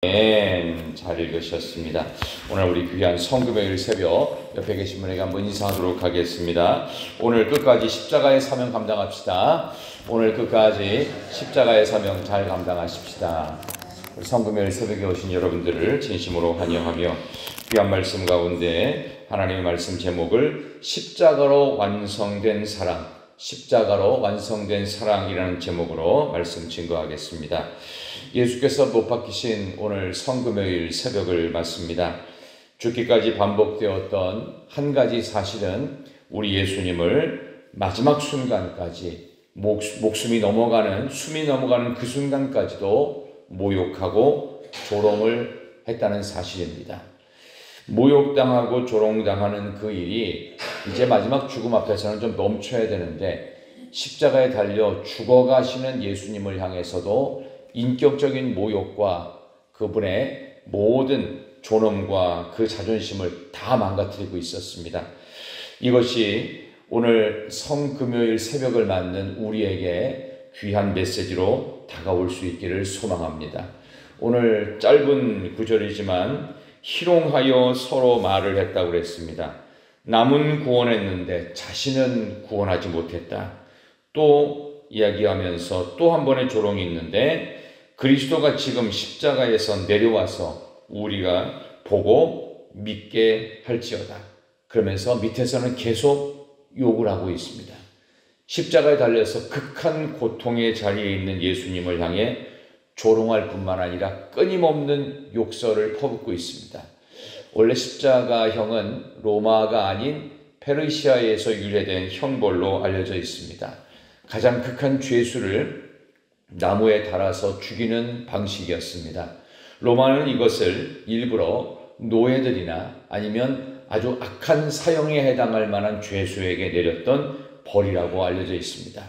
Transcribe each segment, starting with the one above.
잘 읽으셨습니다. 오늘 우리 귀한 성금요일 새벽 옆에 계신 분에게 한번 인사하도록 하겠습니다. 오늘 끝까지 십자가의 사명 감당합시다. 오늘 끝까지 십자가의 사명 잘 감당하십시다. 우리 성금요일 새벽에 오신 여러분들을 진심으로 환영하며 귀한 말씀 가운데 하나님의 말씀 제목을 십자가로 완성된 사랑, 십자가로 완성된 사랑이라는 제목으로 말씀 증거하겠습니다. 예수께서 못 박히신 오늘 성금요일 새벽을 맞습니다. 죽기까지 반복되었던 한 가지 사실은 우리 예수님을 마지막 순간까지 숨이 넘어가는 그 순간까지도 모욕하고 조롱을 했다는 사실입니다. 모욕당하고 조롱당하는 그 일이 이제 마지막 죽음 앞에서는 좀 멈춰야 되는데 십자가에 달려 죽어가시는 예수님을 향해서도 인격적인 모욕과 그분의 모든 존엄과 그 자존심을 다 망가뜨리고 있었습니다. 이것이 오늘 성금요일 새벽을 맞는 우리에게 귀한 메시지로 다가올 수 있기를 소망합니다. 오늘 짧은 구절이지만 희롱하여 서로 말을 했다고 그랬습니다. 남은 구원했는데 자신은 구원하지 못했다. 또 이야기하면서 또 한 번의 조롱이 있는데 그리스도가 지금 십자가에서 내려와서 우리가 보고 믿게 할지어다. 그러면서 밑에서는 계속 욕을 하고 있습니다. 십자가에 달려서 극한 고통의 자리에 있는 예수님을 향해 조롱할 뿐만 아니라 끊임없는 욕설을 퍼붓고 있습니다. 원래 십자가형은 로마가 아닌 페르시아에서 유래된 형벌로 알려져 있습니다. 가장 극한 죄수를 나무에 달아서 죽이는 방식이었습니다. 로마는 이것을 일부러 노예들이나 아니면 아주 악한 사형에 해당할 만한 죄수에게 내렸던 벌이라고 알려져 있습니다.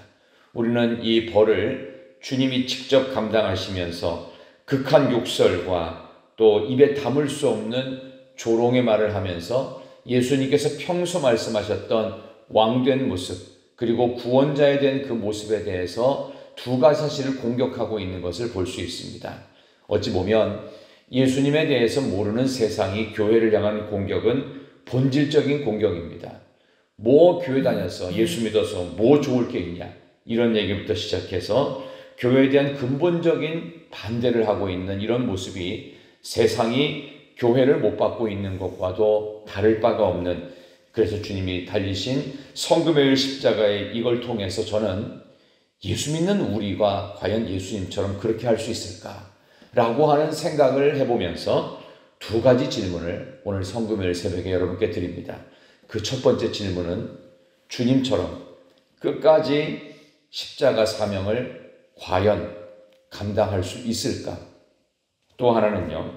우리는 이 벌을 주님이 직접 감당하시면서 극한 욕설과 또 입에 담을 수 없는 조롱의 말을 하면서 예수님께서 평소 말씀하셨던 왕된 모습 그리고 구원자에 대한 그 모습에 대해서 두 가지 사실을 공격하고 있는 것을 볼 수 있습니다. 어찌 보면 예수님에 대해서 모르는 세상이 교회를 향한 공격은 본질적인 공격입니다. 뭐 교회 다녀서 예수 믿어서 뭐 좋을 게 있냐 이런 얘기부터 시작해서 교회에 대한 근본적인 반대를 하고 있는 이런 모습이 세상이 교회를 못 받고 있는 것과도 다를 바가 없는, 그래서 주님이 달리신 성금요일 십자가의 이걸 통해서 저는 예수 믿는 우리가 과연 예수님처럼 그렇게 할 수 있을까? 라고 하는 생각을 해보면서 두 가지 질문을 오늘 성금요일 새벽에 여러분께 드립니다. 그 첫 번째 질문은 주님처럼 끝까지 십자가 사명을 과연 감당할 수 있을까? 또 하나는요,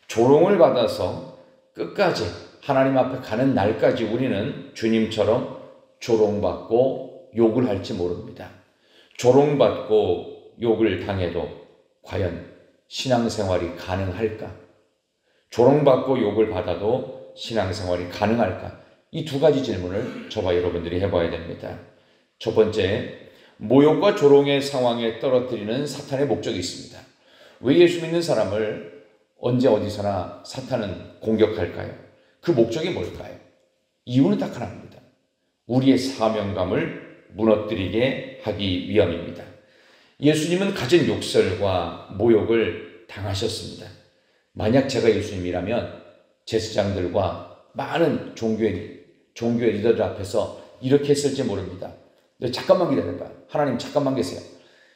조롱을 받아서 끝까지 하나님 앞에 가는 날까지 우리는 주님처럼 조롱받고 욕을 할지 모릅니다. 조롱받고 욕을 당해도 과연 신앙생활이 가능할까? 조롱받고 욕을 받아도 신앙생활이 가능할까? 이 두 가지 질문을 저와 여러분들이 해봐야 됩니다. 첫 번째, 모욕과 조롱의 상황에 떨어뜨리는 사탄의 목적이 있습니다. 왜 예수 믿는 사람을 언제 어디서나 사탄은 공격할까요? 그 목적이 뭘까요? 이유는 딱 하나입니다. 우리의 사명감을 무너뜨리게 하기 위함입니다. 예수님은 가진 욕설과 모욕을 당하셨습니다. 만약 제가 예수님이라면 제사장들과 많은 종교의 리더들 앞에서 이렇게 했을지 모릅니다. 잠깐만 기다려봐. 하나님 잠깐만 계세요.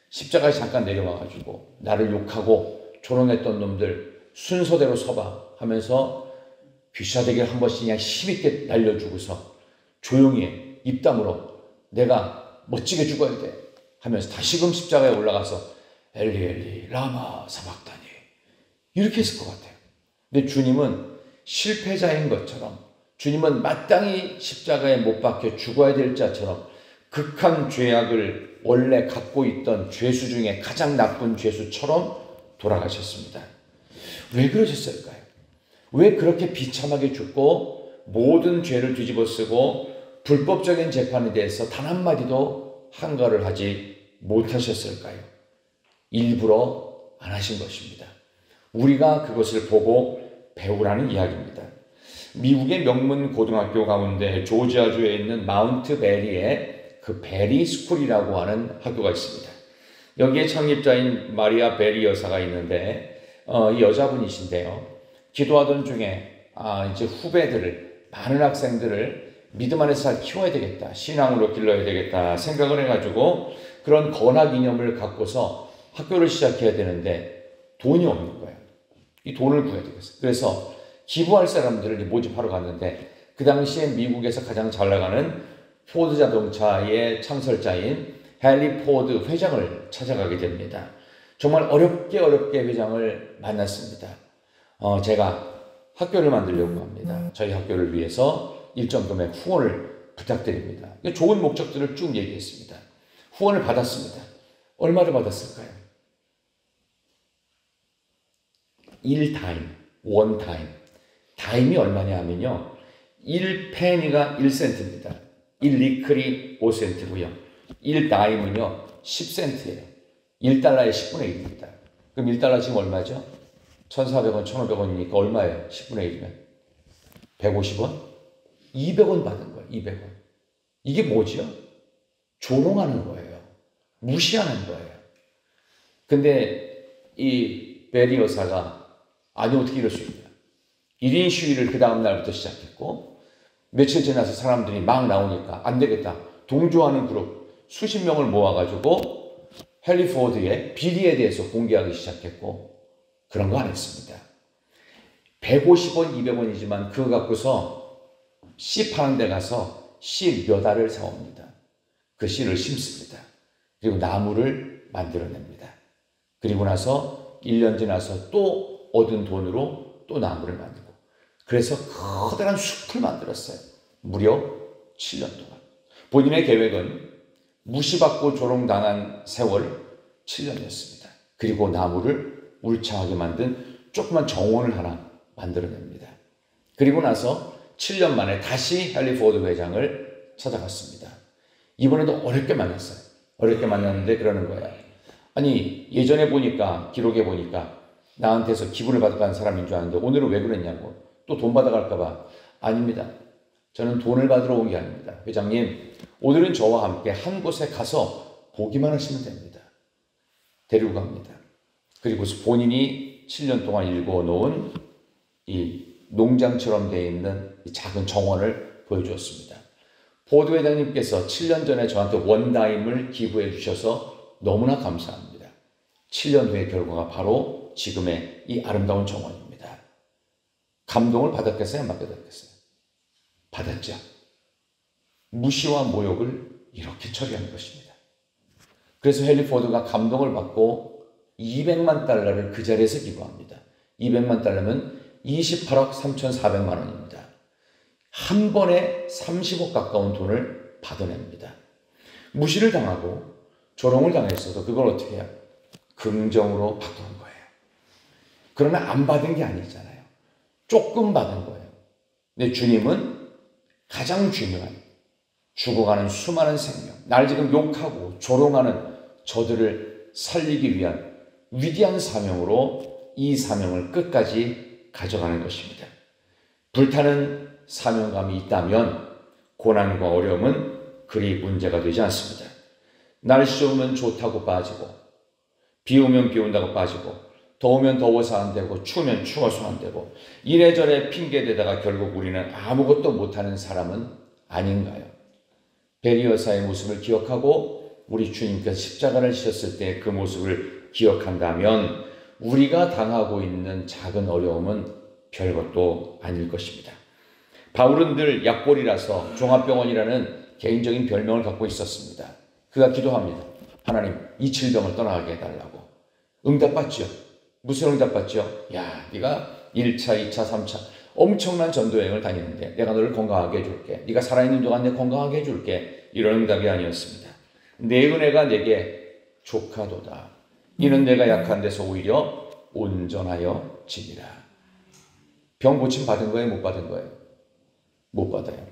십자가에 잠깐 내려와가지고 나를 욕하고 조롱했던 놈들 순서대로 서봐 하면서 귀샤대기를 한 번씩 그냥 힘있게 날려주고서 조용히 해. 입담으로 내가 멋지게 죽어야 돼 하면서 다시금 십자가에 올라가서 엘리 엘리 라마 사박다니 이렇게 했을 것 같아요. 근데 주님은 실패자인 것처럼, 주님은 마땅히 십자가에 못 박혀 죽어야 될 자처럼 극한 죄악을 원래 갖고 있던 죄수 중에 가장 나쁜 죄수처럼 돌아가셨습니다. 왜 그러셨을까요? 왜 그렇게 비참하게 죽고 모든 죄를 뒤집어 쓰고 불법적인 재판에 대해서 단 한마디도 한가를 하지 못하셨을까요? 일부러 안 하신 것입니다. 우리가 그것을 보고 배우라는 이야기입니다. 미국의 명문 고등학교 가운데 조지아주에 있는 마운트 베리에 그 베리 스쿨이라고 하는 학교가 있습니다. 여기에 창립자인 마리아 베리 여사가 있는데 이 여자분이신데요. 기도하던 중에 이제 후배들을, 많은 학생들을 믿음 안에서 잘 키워야 되겠다, 신앙으로 길러야 되겠다 생각을 해가지고 그런 건학 이념을 갖고서 학교를 시작해야 되는데 돈이 없는 거예요. 이 돈을 구해야 되겠어요. 그래서 기부할 사람들을 모집하러 갔는데 그 당시에 미국에서 가장 잘 나가는 포드 자동차의 창설자인 헨리 포드 회장을 찾아가게 됩니다. 정말 어렵게 회장을 만났습니다. 제가 학교를 만들려고 합니다. 저희 학교를 위해서 일정 금액 후원을 부탁드립니다. 좋은 목적들을 쭉 얘기했습니다. 후원을 받았습니다. 얼마를 받았을까요? 1다임, 1타임. 다임이 얼마냐 하면요, 1페니가 1센트입니다. 1니클이 5센트고요. 1다임은요 10센트예요. 1달러의 10분의 1입니다. 그럼 1달러 지금 얼마죠? 1,400원, 1,500원이니까 얼마예요? 10분의 1이면 150원? 200원 받은 거예요. 200원. 이게 뭐죠? 조롱하는 거예요. 무시하는 거예요. 근데 이 베리 여사가 아니 어떻게 이럴 수 있냐. 1인 시위를 그 다음 날부터 시작했고 며칠 지나서 사람들이 막 나오니까 안 되겠다. 동조하는 그룹 수십 명을 모아가지고 헨리 포드의 비리에 대해서 공개하기 시작했고 그런 거 안 했습니다. 150원, 200원이지만 그거 갖고서 씨 파는 데 가서 씨 몇 알을 사옵니다. 그 씨를 심습니다. 그리고 나무를 만들어냅니다. 그리고 나서 1년 지나서 또 얻은 돈으로 또 나무를 만들고 그래서 커다란 숲을 만들었어요. 무려 7년 동안. 본인의 계획은 무시받고 조롱당한 세월 7년이었습니다. 그리고 나무를 울창하게 만든 조그만 정원을 하나 만들어냅니다. 그리고 나서 7년 만에 다시 헨리 포드 회장을 찾아갔습니다. 이번에도 어렵게 만났어요. 어렵게 만났는데 그러는 거예요. 아니 예전에 보니까 기록에 보니까 나한테서 기부를 받아간 사람인 줄 아는데 오늘은 왜 그랬냐고. 또 돈 받아갈까 봐. 아닙니다. 저는 돈을 받으러 온 게 아닙니다. 회장님, 오늘은 저와 함께 한 곳에 가서 보기만 하시면 됩니다. 데리고 갑니다. 그리고 본인이 7년 동안 일궈놓은 이 농장처럼 되어 있는 이 작은 정원을 보여주었습니다. 포드 회장님께서 7년 전에 저한테 원다임을 기부해 주셔서 너무나 감사합니다. 7년 후의 결과가 바로 지금의 이 아름다운 정원입니다. 감동을 받았겠어요? 안 받았겠어요? 받았죠. 무시와 모욕을 이렇게 처리하는 것입니다. 그래서 헨리 포드가 감동을 받고 200만 달러를 그 자리에서 기부합니다. 200만 달러면 28억 3,400만 원입니다. 한 번에 30억 가까운 돈을 받아냅니다. 무시를 당하고 조롱을 당했어도 그걸 어떻게 해요? 긍정으로 바꾸는 거예요. 그러나 안 받은 게 아니잖아요. 조금 받은 거예요. 근데 주님은 가장 중요한 죽어가는 수많은 생명, 날 지금 욕하고 조롱하는 저들을 살리기 위한 위대한 사명으로 이 사명을 끝까지 가져가는 것입니다. 불타는 사명감이 있다면 고난과 어려움은 그리 문제가 되지 않습니다. 날씨 좋으면 좋다고 빠지고 비 오면 비 온다고 빠지고 더우면 더워서 안 되고 추우면 추워서 안 되고 이래저래 핑계대다가 결국 우리는 아무것도 못하는 사람은 아닌가요? 베리 여사의 모습을 기억하고 우리 주님께서 십자가를 지셨을 때 그 모습을 기억한다면 우리가 당하고 있는 작은 어려움은 별것도 아닐 것입니다. 바울은 늘 약골이라서 종합병원이라는 개인적인 별명을 갖고 있었습니다. 그가 기도합니다. 하나님, 이 질병을 떠나게 해달라고. 응답받죠. 무슨 응답받죠? 야, 네가 1차, 2차, 3차 엄청난 전도여행을 다니는데 내가 너를 건강하게 해줄게. 네가 살아있는 동안 내 건강하게 해줄게. 이런 응답이 아니었습니다. 내 은혜가 내게 족하도다. 이는 내가 약한 데서 오히려 온전하여 지니라. 병 고침 받은 거예요? 못 받은 거예요? 못 받아요.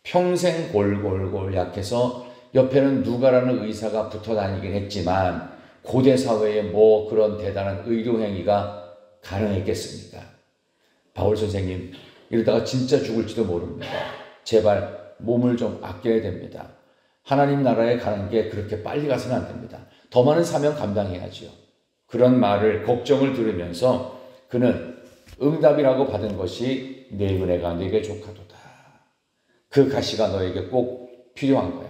평생 골골골 약해서 옆에는 누가라는 의사가 붙어 다니긴 했지만 고대 사회에 뭐 그런 대단한 의료 행위가 가능했겠습니까? 바울 선생님, 이러다가 진짜 죽을지도 모릅니다. 제발 몸을 좀 아껴야 됩니다. 하나님 나라에 가는 게 그렇게 빨리 가서는 안 됩니다. 더 많은 사명 감당해야지요. 그런 말을, 걱정을 들으면서 그는 응답이라고 받은 것이 내 은혜가 내게 족하도다. 그 가시가 너에게 꼭 필요한 거예요.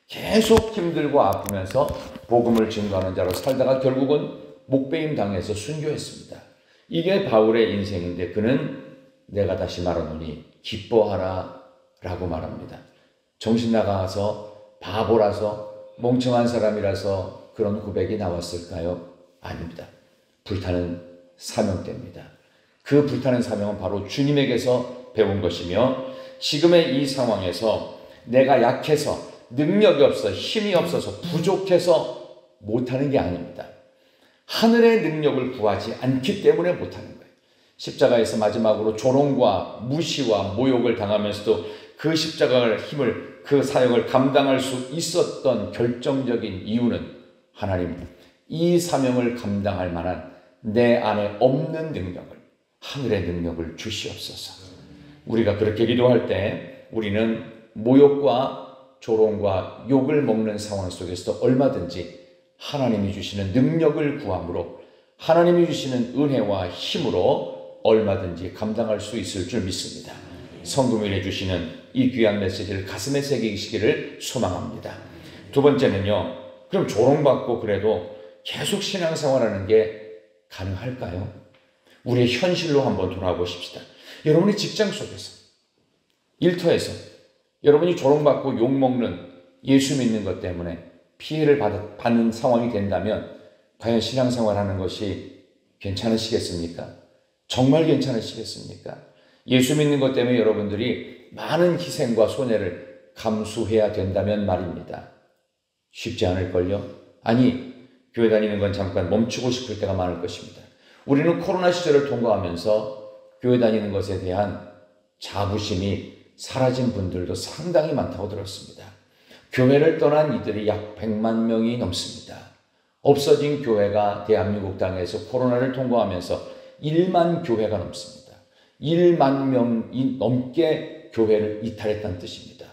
계속 힘들고 아프면서 복음을 증거하는 자로 살다가 결국은 목배임 당해서 순교했습니다. 이게 바울의 인생인데 그는 내가 다시 말하노니 기뻐하라 라고 말합니다. 정신 나가서 바보라서 멍청한 사람이라서 그런 고백이 나왔을까요? 아닙니다. 불타는 사명 때입니다. 그 불타는 사명은 바로 주님에게서 배운 것이며 지금의 이 상황에서 내가 약해서 능력이 없어 힘이 없어서 부족해서 못하는 게 아닙니다. 하늘의 능력을 구하지 않기 때문에 못하는 거예요. 십자가에서 마지막으로 조롱과 무시와 모욕을 당하면서도 그 십자가의 힘을, 그 사역을 감당할 수 있었던 결정적인 이유는 하나님, 이 사명을 감당할 만한 내 안에 없는 능력을, 하늘의 능력을 주시옵소서. 우리가 그렇게 기도할 때 우리는 모욕과 조롱과 욕을 먹는 상황 속에서도 얼마든지 하나님이 주시는 능력을 구함으로 하나님이 주시는 은혜와 힘으로 얼마든지 감당할 수 있을 줄 믿습니다. 성금일에 주시는 이 귀한 메시지를 가슴에 새기시기를 소망합니다. 두 번째는요, 그럼 조롱받고 그래도 계속 신앙생활하는 게 가능할까요? 우리의 현실로 한번 돌아보십시다. 여러분의 직장 속에서, 일터에서 여러분이 조롱받고 욕먹는, 예수 믿는 것 때문에 피해를 받는 상황이 된다면 과연 신앙생활하는 것이 괜찮으시겠습니까? 정말 괜찮으시겠습니까? 예수 믿는 것 때문에 여러분들이 많은 희생과 손해를 감수해야 된다면 말입니다. 쉽지 않을걸요? 아니, 교회 다니는 건 잠깐 멈추고 싶을 때가 많을 것입니다. 우리는 코로나 시절을 통과하면서 교회 다니는 것에 대한 자부심이 사라진 분들도 상당히 많다고 들었습니다. 교회를 떠난 이들이 약 100만 명이 넘습니다. 없어진 교회가 대한민국 땅에서 코로나를 통과하면서 1만 교회가 넘습니다. 1만 명이 넘게 교회를 이탈했다는 뜻입니다.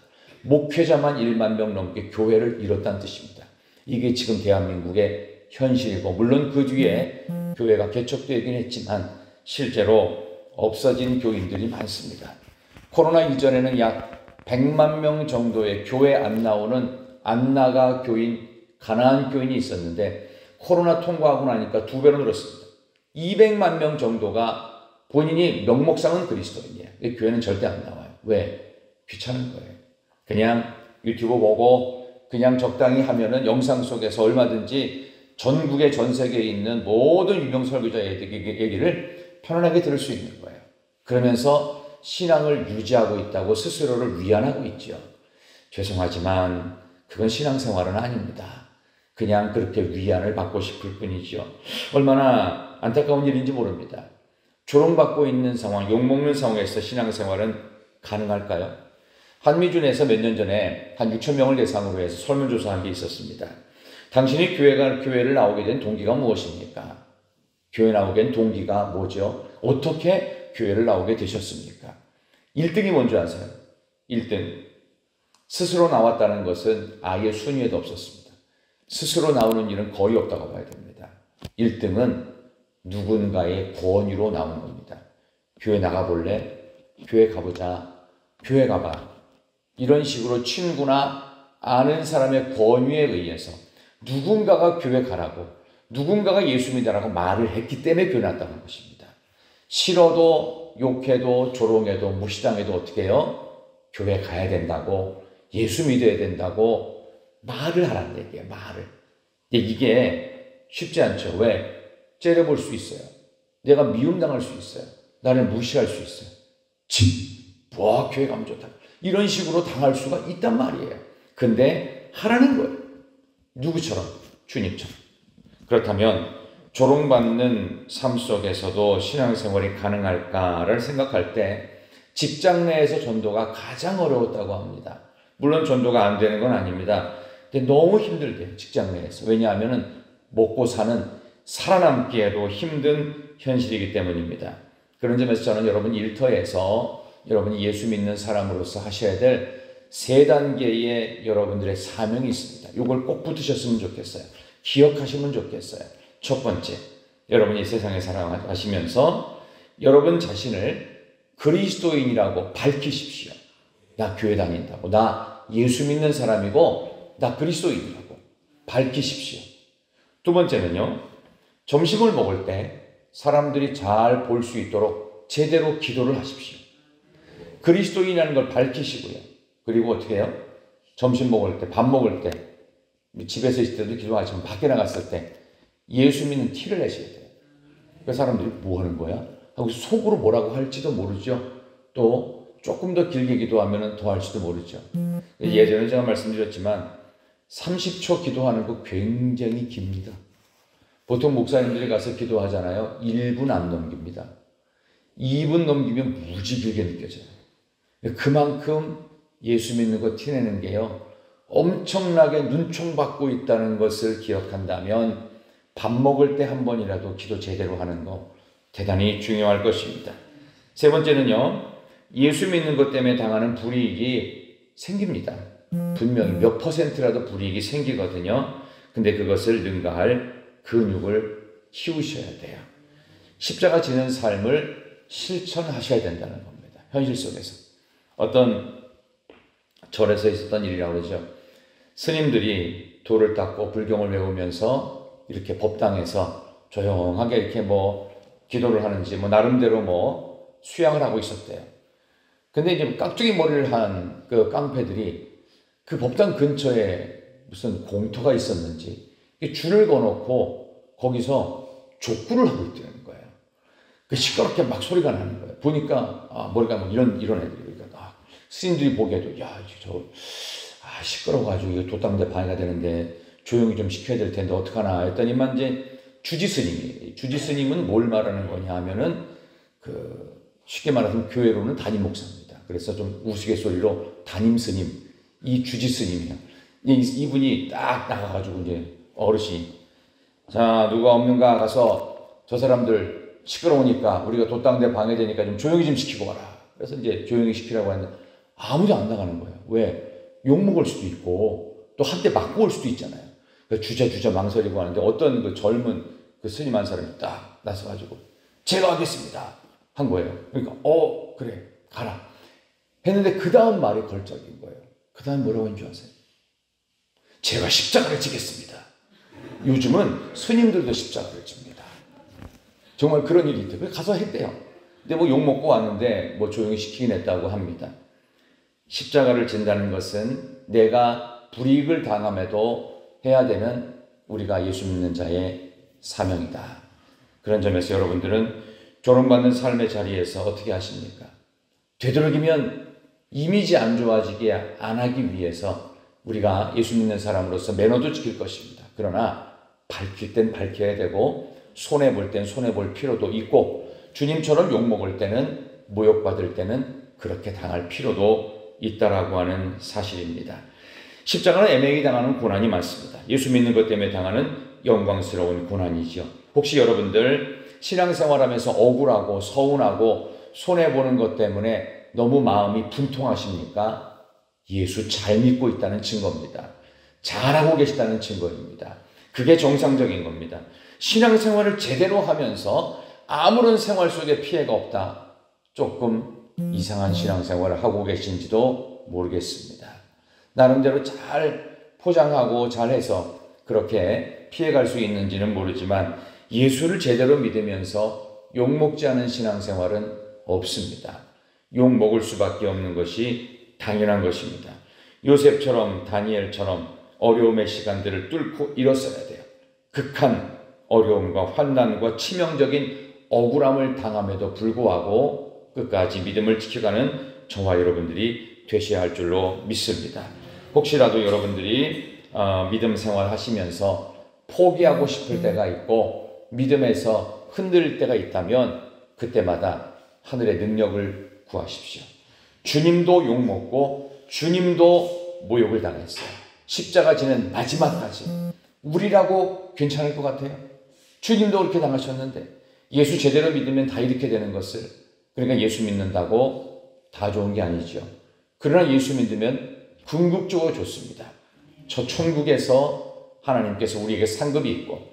목회자만 1만 명 넘게 교회를 잃었다는 뜻입니다. 이게 지금 대한민국의 현실이고, 물론 그 뒤에 교회가 개척되긴 했지만 실제로 없어진 교인들이 많습니다. 코로나 이전에는 약 100만 명 정도의 교회 안 나오는 안나가 교인, 가나안 교인이 있었는데 코로나 통과하고 나니까 2배로 늘었습니다. 200만 명 정도가 본인이 명목상은 그리스도인이에요. 교회는 절대 안 나와요. 왜? 귀찮은 거예요. 그냥 유튜브 보고 그냥 적당히 하면은 영상 속에서 얼마든지 전국의 전 세계에 있는 모든 유명 설교자 얘기를 편안하게 들을 수 있는 거예요. 그러면서 신앙을 유지하고 있다고 스스로를 위안하고 있죠. 죄송하지만 그건 신앙생활은 아닙니다. 그냥 그렇게 위안을 받고 싶을 뿐이죠. 얼마나 안타까운 일인지 모릅니다. 조롱받고 있는 상황, 욕먹는 상황에서 신앙생활은 가능할까요? 한미준에서 몇 년 전에 한 6천 명을 대상으로 해서 설문조사한 게 있었습니다. 당신이 교회를 나오게 된 동기가 무엇입니까? 교회 나오게 된 동기가 뭐죠? 어떻게 교회를 나오게 되셨습니까? 1등이 뭔지 아세요? 1등. 스스로 나왔다는 것은 아예 순위에도 없었습니다. 스스로 나오는 일은 거의 없다고 봐야 됩니다. 1등은 누군가의 권유로 나오는 겁니다. 교회 나가볼래? 교회 가보자. 교회 가봐. 이런 식으로 친구나 아는 사람의 권유에 의해서 누군가가 교회 가라고, 누군가가 예수 믿으라고 말을 했기 때문에 교회 났다는 것입니다. 싫어도 욕해도 조롱해도 무시당해도 어떻게 해요? 교회 가야 된다고, 예수 믿어야 된다고 말을 하라는 얘기예요. 말을. 근데 이게 쉽지 않죠. 왜? 째려볼 수 있어요. 내가 미움당할 수 있어요. 나를 무시할 수 있어요. 와, 교회 가면 좋다. 이런 식으로 당할 수가 있단 말이에요. 근데 하라는 거예요. 누구처럼? 주님처럼. 그렇다면 조롱받는 삶 속에서도 신앙생활이 가능할까를 생각할 때 직장 내에서 전도가 가장 어려웠다고 합니다. 물론 전도가 안 되는 건 아닙니다. 근데 너무 힘들대요. 직장 내에서. 왜냐하면 먹고 사는 살아남기에도 힘든 현실이기 때문입니다. 그런 점에서 저는 여러분 일터에서 여러분이 예수 믿는 사람으로서 하셔야 될 3단계의 여러분들의 사명이 있습니다. 이걸 꼭 붙으셨으면 좋겠어요. 기억하시면 좋겠어요. 첫 번째, 여러분이 세상에 살아가시면서 여러분 자신을 그리스도인이라고 밝히십시오. 나 교회 다닌다고, 나 예수 믿는 사람이고 나 그리스도인이라고 밝히십시오. 두 번째는요, 점심을 먹을 때 사람들이 잘 볼 수 있도록 제대로 기도를 하십시오. 그리스도인이라는 걸 밝히시고요. 그리고 어떻게 해요? 점심 먹을 때, 밥 먹을 때, 집에서 있을 때도 기도하지만 밖에 나갔을 때 예수 믿는 티를 내셔야 돼요. 그 사람들이 뭐 하는 거야? 하고 속으로 뭐라고 할지도 모르죠. 또 조금 더 길게 기도하면 더 할지도 모르죠. 예전에 제가 말씀드렸지만 30초 기도하는 거 굉장히 깁니다. 보통 목사님들이 가서 기도하잖아요. 1분 안 넘깁니다. 2분 넘기면 무지 길게 느껴져요. 그만큼 예수 믿는 거 티내는 게요, 엄청나게 눈총받고 있다는 것을 기억한다면 밥 먹을 때 한 번이라도 기도 제대로 하는 거 대단히 중요할 것입니다. 세 번째는요, 예수 믿는 것 때문에 당하는 불이익이 생깁니다. 분명히 몇 %라도 불이익이 생기거든요. 근데 그것을 능가할 근육을 키우셔야 돼요. 십자가 지는 삶을 실천하셔야 된다는 겁니다. 현실 속에서. 어떤 절에서 있었던 일이라고 그러죠. 스님들이 돌을 닦고 불경을 외우면서 이렇게 법당에서 조용하게 이렇게 기도를 하는지 나름대로 수양을 하고 있었대요. 근데 이제 깍두기 머리를 한 그 깡패들이 그 법당 근처에 무슨 공터가 있었는지 줄을 거놓고 거기서 족구를 하고 있다는 거예요. 그 시끄럽게 막 소리가 나는 거예요. 보니까 머리가 이런 애들이니까 스님들이 보기에도 시끄러워가지고 이거 돛담대 방해가 되는데 조용히 좀 시켜야 될 텐데 어떡하나 했더니만 이제 주지스님은 뭘 말하는 거냐 하면은 쉽게 말하면 교회로는 담임 목사입니다. 그래서 좀 우스갯소리로 담임스님, 이 주지스님이요. 이분이 딱 나가가지고 이제 어르신이, 자, 누가 없는가 가서 저 사람들 시끄러우니까 우리가 돛담대 방해되니까 좀 조용히 좀 시키고 가라. 그래서 이제 조용히 시키라고 했는데 아무도 안 나가는 거예요. 왜? 욕먹을 수도 있고 또 한 대 맞고 올 수도 있잖아요. 주저 망설이고 하는데 어떤 그 젊은 그 스님 한 사람이 딱 나서가지고 제가 하겠습니다 한 거예요. 그러니까 그래 가라 했는데 그 다음 말이 걸작인 거예요. 그 다음 뭐라고 했는 줄 아세요? 제가 십자가를 지겠습니다. 요즘은 스님들도 십자가를 집니다. 정말 그런 일이 있대요. 그래서 가서 했대요. 근데 욕먹고 왔는데 조용히 시키긴 했다고 합니다. 십자가를 진다는 것은 내가 불이익을 당함에도 해야 되는 우리가 예수 믿는 자의 사명이다. 그런 점에서 여러분들은 조롱받는 삶의 자리에서 어떻게 하십니까? 되도록이면 이미지 안 좋아지게 안 하기 위해서 우리가 예수 믿는 사람으로서 매너도 지킬 것입니다. 그러나 밝힐 땐 밝혀야 되고 손해볼 땐 손해볼 필요도 있고 주님처럼 욕먹을 때는 모욕받을 때는 그렇게 당할 필요도 있다라고 하는 사실입니다. 십자가는 애매히 당하는 고난이 많습니다. 예수 믿는 것 때문에 당하는 영광스러운 고난이죠. 혹시 여러분들 신앙생활하면서 억울하고 서운하고 손해보는 것 때문에 너무 마음이 분통하십니까? 예수 잘 믿고 있다는 증거입니다. 잘하고 계시다는 증거입니다. 그게 정상적인 겁니다. 신앙생활을 제대로 하면서 아무런 생활 속에 피해가 없다. 조금 이상한 신앙생활을 하고 계신지도 모르겠습니다. 나름대로 잘 포장하고 잘해서 그렇게 피해갈 수 있는지는 모르지만 예수를 제대로 믿으면서 욕먹지 않은 신앙생활은 없습니다. 욕먹을 수밖에 없는 것이 당연한 것입니다. 요셉처럼 다니엘처럼 어려움의 시간들을 뚫고 일어서야 돼요. 극한 어려움과 환난과 치명적인 억울함을 당함에도 불구하고 끝까지 믿음을 지켜가는 저와 여러분들이 되셔야 할 줄로 믿습니다. 혹시라도 여러분들이 믿음 생활 하시면서 포기하고 싶을 때가 있고 믿음에서 흔들릴 때가 있다면 그때마다 하늘의 능력을 구하십시오. 주님도 욕먹고 주님도 모욕을 당했어요. 십자가 지는 마지막까지 우리라고 괜찮을 것 같아요? 주님도 그렇게 당하셨는데 예수 제대로 믿으면 다 이렇게 되는 것을, 그러니까 예수 믿는다고 다 좋은 게 아니죠. 그러나 예수 믿으면 궁극적으로 좋습니다. 저 천국에서 하나님께서 우리에게 상급이 있고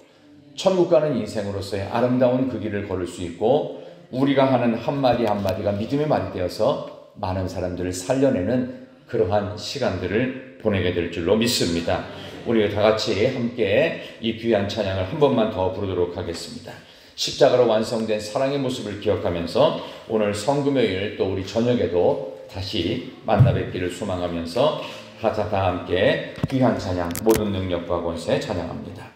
천국 가는 인생으로서의 아름다운 그 길을 걸을 수 있고 우리가 하는 한마디 한마디가 믿음의 말이 되어서 많은 사람들을 살려내는 그러한 시간들을 보내게 될 줄로 믿습니다. 우리 다 같이 함께 이 귀한 찬양을 한 번만 더 부르도록 하겠습니다. 십자가로 완성된 사랑의 모습을 기억하면서 오늘 성금요일 또 우리 저녁에도 다시 만나 뵙기를 소망하면서 다 함께 귀한 찬양 모든 능력과 권세 찬양합니다.